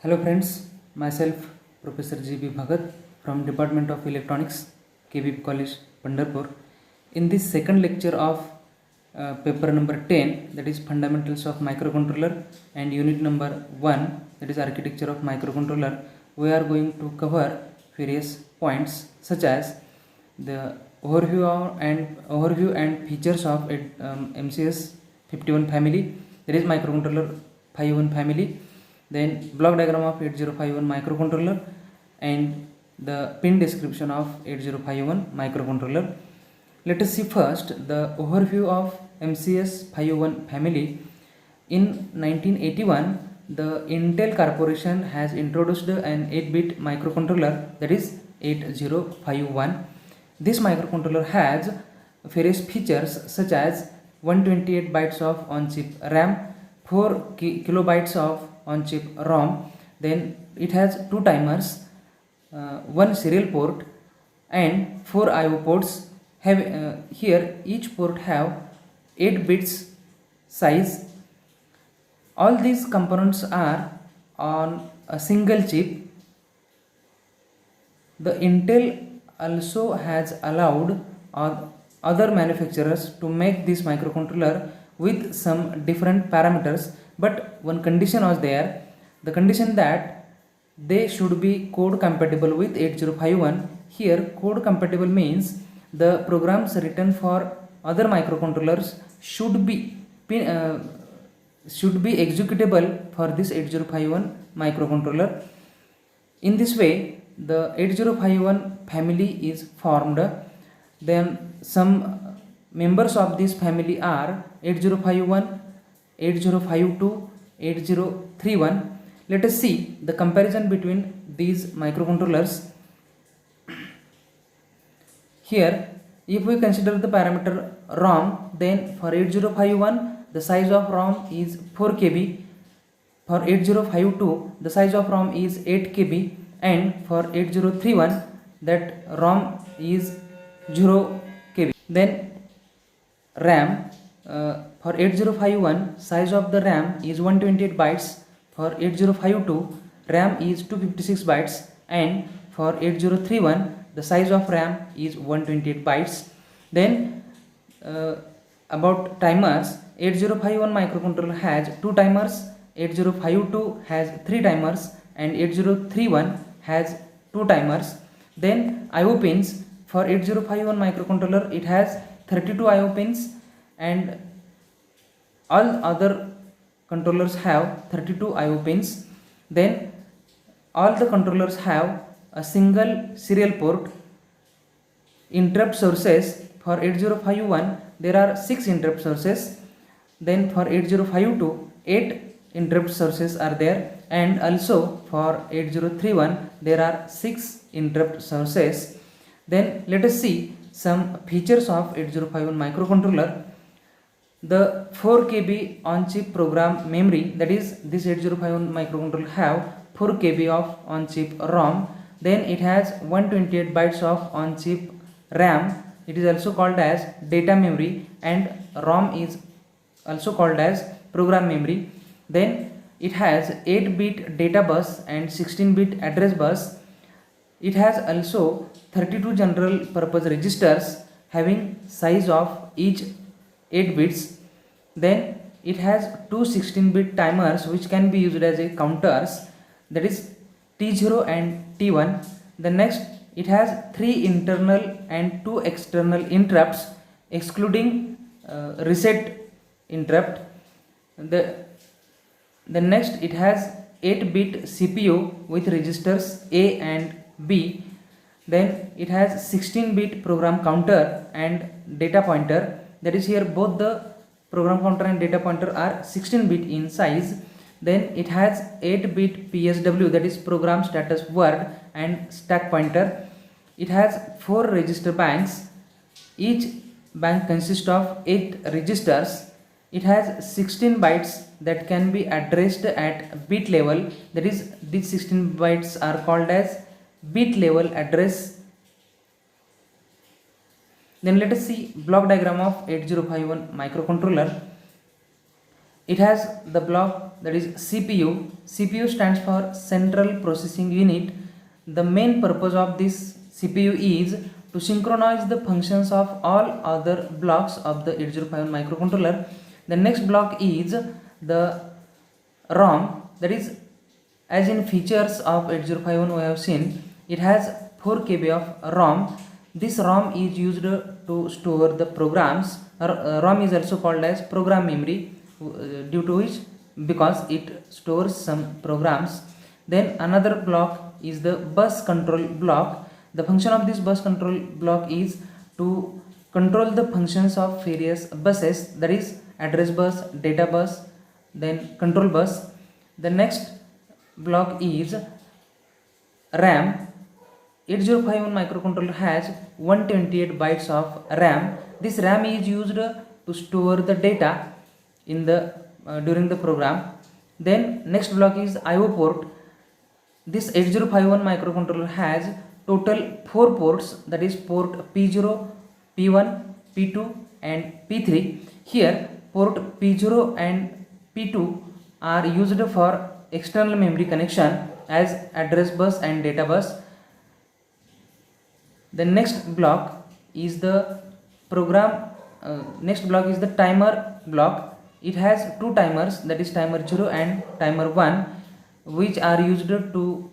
Hello friends, myself Professor G.B. Bhagat from Department of Electronics, KBP College, Pandharpur. In this second lecture of paper number 10, that is Fundamentals of Microcontroller, and unit number 1, that is Architecture of Microcontroller, we are going to cover various points such as the overview and features of MCS 51 family, that is microcontroller 51 family, then block diagram of 8051 microcontroller and the pin description of 8051 microcontroller. Let us see first the overview of MCS 51 family. In 1981, the Intel Corporation has introduced an 8-bit microcontroller, that is 8051. This microcontroller has various features such as 128 bytes of on-chip RAM, 4 kilobytes of on-chip ROM, then it has 2 timers, 1 serial port and 4 IO ports. Here each port have 8 bits size. All these components are on a single chip. The Intel also has allowed other manufacturers to make this microcontroller with some different parameters, but one condition was there, the condition that they should be code compatible with 8051. Here code compatible means the programs written for other microcontrollers should be executable for this 8051 microcontroller. In this way the 8051 family is formed. Then some members of this family are 8051, 8052, 8031. Let us see the comparison between these microcontrollers. Here if we consider the parameter ROM, then for 8051 the size of ROM is 4 KB, for 8052 the size of ROM is 8 KB, and for 8031 that ROM is 0 KB. Then RAM, for 8051 size of the RAM is 128 bytes, for 8052 RAM is 256 bytes, and for 8031 the size of RAM is 128 bytes. Then about timers, 8051 microcontroller has 2 timers, 8052 has 3 timers, and 8031 has 2 timers. Then IO pins, for 8051 microcontroller it has 32 IO pins, and all other controllers have 32 IO pins. Then all the controllers have a single serial port. Interrupt sources, for 8051 there are 6 interrupt sources, then for 8052 8 interrupt sources are there, and also for 8031 there are 6 interrupt sources. Then let us see some features of 8051 microcontroller. The 4 KB on-chip program memory, that is this 8051 microcontroller have 4 KB of on-chip ROM. Then it has 128 bytes of on-chip RAM. It is also called as data memory, and ROM is also called as program memory. Then it has 8-bit data bus and 16-bit address bus. It has also 32 general purpose registers having size of each 8 bits. Then it has 2 16-bit timers which can be used as a counters, that is T0 and T1. The next, it has 3 internal and 2 external interrupts excluding reset interrupt. The next, it has 8-bit CPU with registers A and B. Then it has 16-bit program counter and data pointer, that is here both the program counter and data pointer are 16-bit in size. Then it has 8-bit PSW, that is program status word and stack pointer. It has 4 register banks. Each bank consists of 8 registers. It has 16 bytes that can be addressed at bit level, that is these 16 bytes are called as bit level address. Then let us see block diagram of 8051 microcontroller. it has the block that is CPU. CPU stands for Central Processing Unit. The main purpose of this CPU is to synchronize the functions of all other blocks of the 8051 microcontroller. The next block is the ROM, that is, as in features of 8051 we have seen, it has 4 KB of ROM. This ROM is used to store the programs. ROM is also called as program memory, due to which, because it stores some programs. Then another block is the bus control block. The function of this bus control block is to control the functions of various buses, that is address bus, data bus, then control bus. The next block is RAM. 8051 microcontroller has 128 bytes of RAM. This RAM is used to store the data in the during the program. Then next block is IO port. This 8051 microcontroller has total 4 ports, that is port P0, P1, P2 and P3. Here port P0 and P2 are used for external memory connection as address bus and data bus. The next block is the timer block. It has 2 timers, that is timer 0 and timer 1, which are used to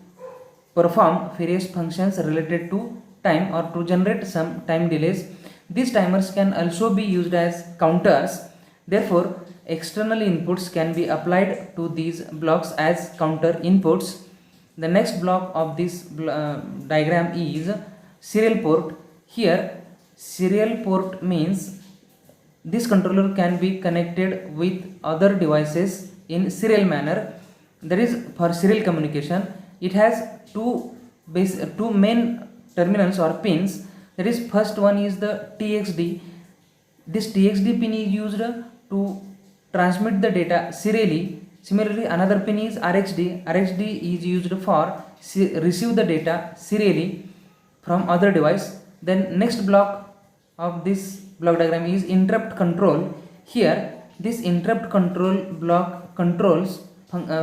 perform various functions related to time or to generate some time delays. These timers can also be used as counters. Therefore external inputs can be applied to these blocks as counter inputs. The next block of this diagram is serial port. Here serial port means this controller can be connected with other devices in serial manner, that is for serial communication. It has two main terminals or pins, that is first one is the TXD. This TXD pin is used to transmit the data serially. Similarly another pin is RxD. RxD is used for receive the data serially from other device. Then next block of this block diagram is interrupt control. Here this interrupt control block controls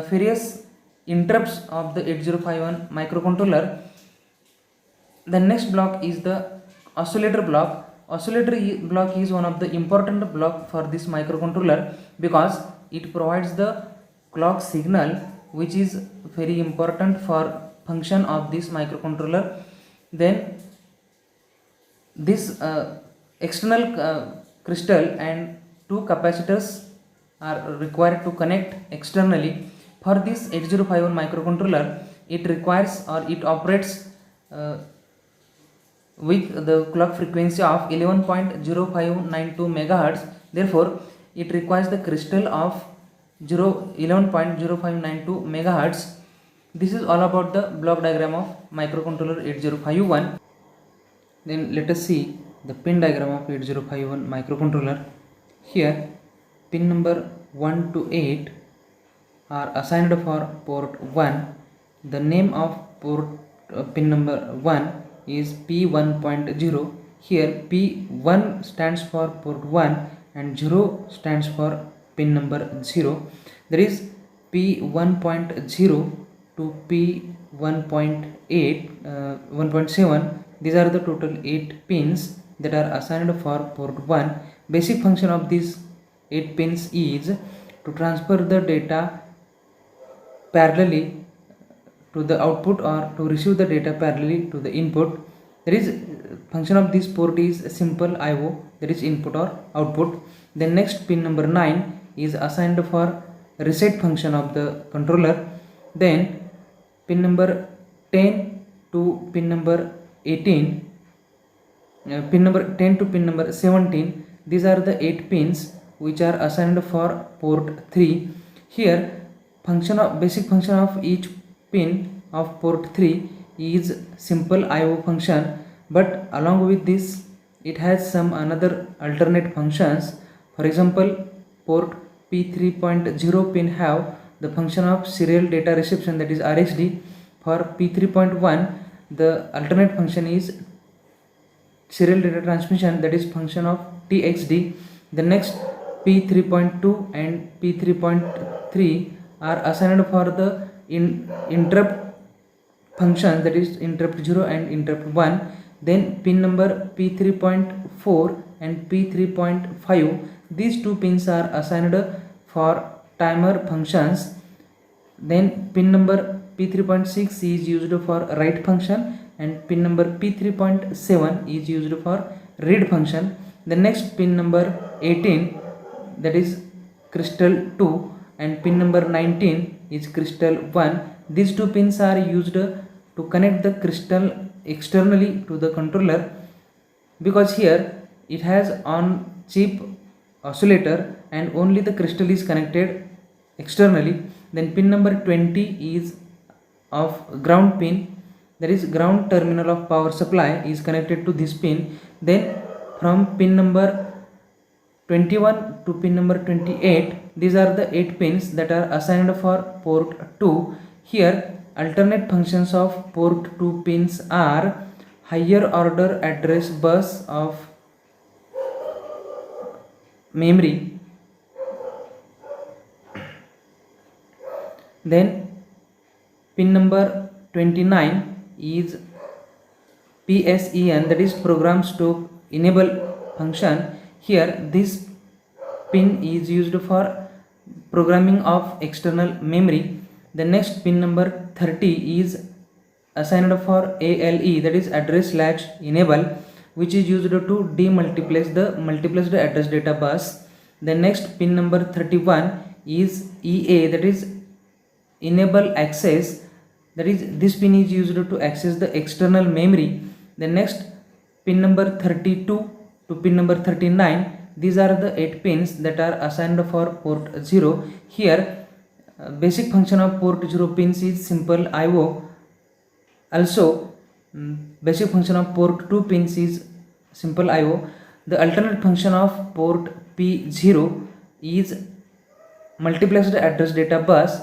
various interrupts of the 8051 microcontroller. The next block is the oscillator block. Oscillator block is one of the important block for this microcontroller because it provides the clock signal, which is very important for function of this microcontroller. Then this external crystal and 2 capacitors are required to connect externally. For this 8051 microcontroller, it requires or it operates with the clock frequency of 11.0592 megahertz. Therefore it requires the crystal of 11.0592 megahertz. This is all about the block diagram of microcontroller 8051. Then let us see the pin diagram of 8051 microcontroller. Here pin number 1 to 8 are assigned for port 1. The name of port pin number 1 is P1.0. Here P1 stands for port 1 and 0 stands for pin number 0. There is P1.0 to P1.8 1.7. These are the total 8 pins that are assigned for port 1. Basic function of these 8 pins is to transfer the data parallelly to the output or to receive the data parallelly to the input. There is function of this port is simple IO, that is input or output. Then next pin number 9 is assigned for reset function of the controller. Then pin number 10 to pin number 18, pin number 10 to pin number 17, these are the 8 pins which are assigned for port 3. Here basic function of each pin of port 3 is simple IO function, but along with this it has some another alternate functions. For example, port P3.0 pin have the function of serial data reception, that is RxD. For P3.1 the alternate function is serial data transmission, that is function of TXD. The next P3.2 and P3.3 are assigned for the interrupt functions, that is interrupt 0 and interrupt 1. Then pin number P3.4 and P3.5, these two pins are assigned for timer functions. Then pin number P3.6 is used for write function and pin number P3.7 is used for read function. The next pin number 18, that is crystal 2, and pin number 19 is crystal 1. These two pins are used to connect the crystal externally to the controller, because here it has on chip oscillator and only the crystal is connected externally. Then pin number 20 is of ground pin, that is ground terminal of power supply is connected to this pin. Then from pin number 21 to pin number 28, these are the 8 pins that are assigned for port 2. Here alternate functions of port 2 pins are higher order address bus of memory. Then pin number 29 is PSEN, that is program stop enable function. Here this pin is used for programming of external memory. The next pin number 30 is assigned for ALE, that is address latch enable, which is used to demultiplexed the multiplexed address data bus. The next pin number 31 is EA, that is enable access, that is this pin is used to access the external memory. The next pin number 32 to pin number 39, these are the 8 pins that are assigned for port 0. Here basic function of port 0 pins is simple IO. Also basic function of port 2 pins is simple IO. The alternate function of port P0 is multiplexed address data bus.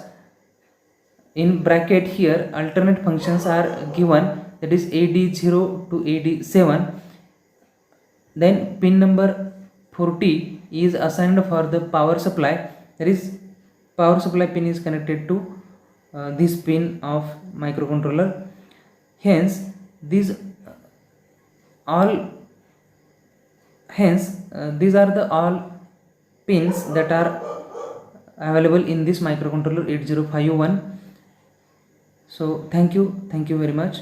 In bracket here alternate functions are given, that is AD0 to AD7. Then pin number 40 is assigned for the power supply, that is power supply pin is connected to this pin of microcontroller. Hence these are the all pins that are available in this microcontroller 8051. So thank you very much.